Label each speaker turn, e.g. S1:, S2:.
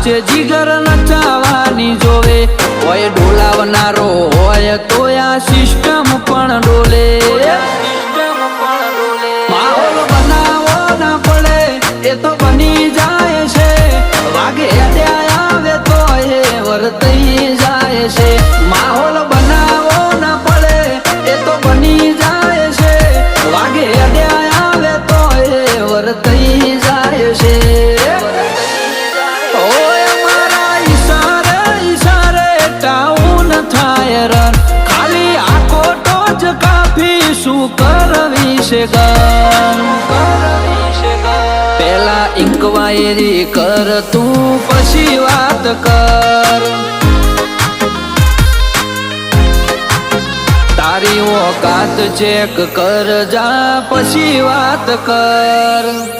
S1: સાચે જીગર નચાવાની જોવે હોય ડોલાવનારો હોય તો આ સિસ્ટમ પણ ડોલે માહોલ બનાવો ના પડે એ તો બની જાય છે વાગે આવે તો એ વર્તાઈ જાય છે માહોલ બનાવો ના પડે એ તો બની જાય છે વાગે આવે તો એ વર્તાઈ જાય છે ઓય મારા ઈશારે ઈશારે ટાઉન થાય રન ખાલી આ કોટો જ કાફી શું કરવી છે ગન પેલા ઇન્કવાયરી કર તું પછી વાત કર તારી ઓકાત ચેક કર જા પછી વાત કર